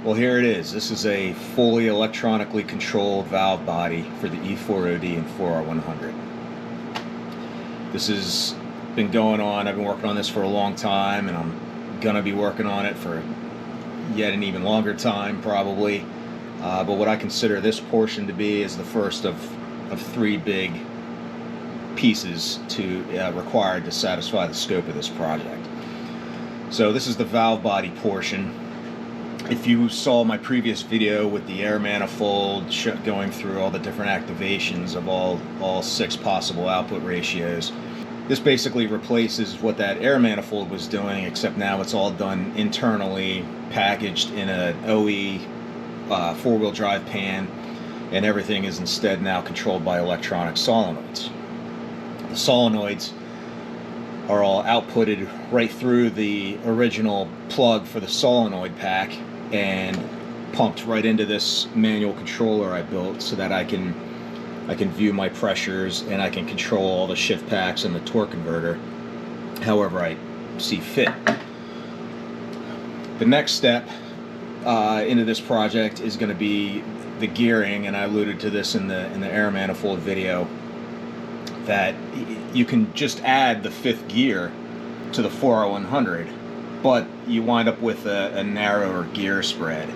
Well, here it is. This is a fully electronically controlled valve body for the E4OD and 4R100. This has been going on. I've been working on this for a long time, and I'm going to be working on it for yet an even longer time, probably. But what I consider this portion to be is the first of three big pieces required to satisfy the scope of this project. So this is the valve body portion. If you saw my previous video with the air manifold going through all the different activations of all six possible output ratios, this basically replaces what that air manifold was doing, except now it's all done internally, packaged in an OE four-wheel drive pan, and everything is instead now controlled by electronic solenoids. The solenoids are all outputted right through the original plug for the solenoid pack and pumped right into this manual controller I built so that I can view my pressures and I can control all the shift packs and the torque converter however I see fit. The next step into this project is going to be the gearing, and I alluded to this in the air manifold video, that you can just add the fifth gear to the 4R100, but you wind up with a narrower gear spread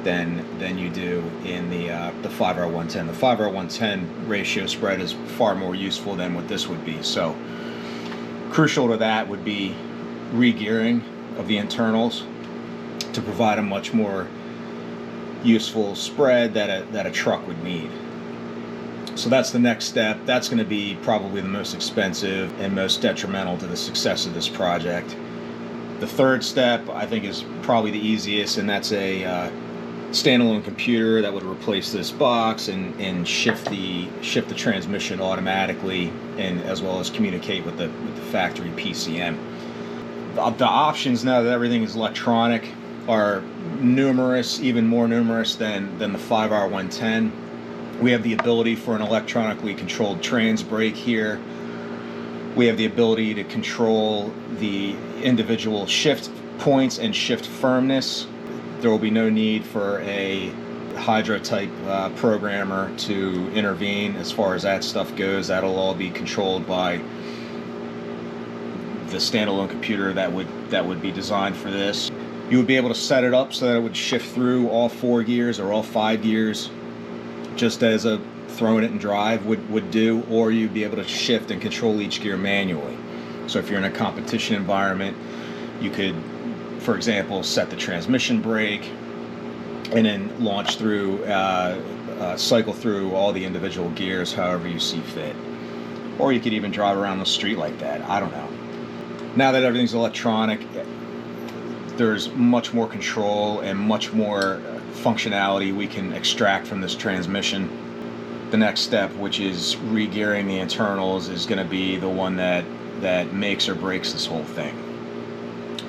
than you do in the 5R110. The 5R110 ratio spread is far more useful than what this would be. So crucial to that would be re-gearing of the internals to provide a much more useful spread that a truck would need. So that's the next step. That's going to be probably the most expensive and most detrimental to the success of this project. The third step, I think, is probably the easiest, and that's a standalone computer that would replace this box and shift the transmission automatically, and as well as communicate with the factory PCM. The options now that everything is electronic are numerous, even more numerous than the 5R110. We have the ability for an electronically controlled trans brake here. We have the ability to control the individual shift points and shift firmness. There will be no need for a hydro type programmer to intervene as far as that stuff goes. That'll all be controlled by the standalone computer that would be designed for this. You would be able to set it up so that it would shift through all four gears or all five gears, just as a throwing it in drive would do, or you'd be able to shift and control each gear manually. So if you're in a competition environment, you could, for example, set the transmission brake and then launch through, cycle through all the individual gears however you see fit. Or you could even drive around the street like that. I don't know. Now that everything's electronic, there's much more control and much more functionality we can extract from this transmission. The next step, which is re-gearing the internals, is going to be the one that makes or breaks this whole thing.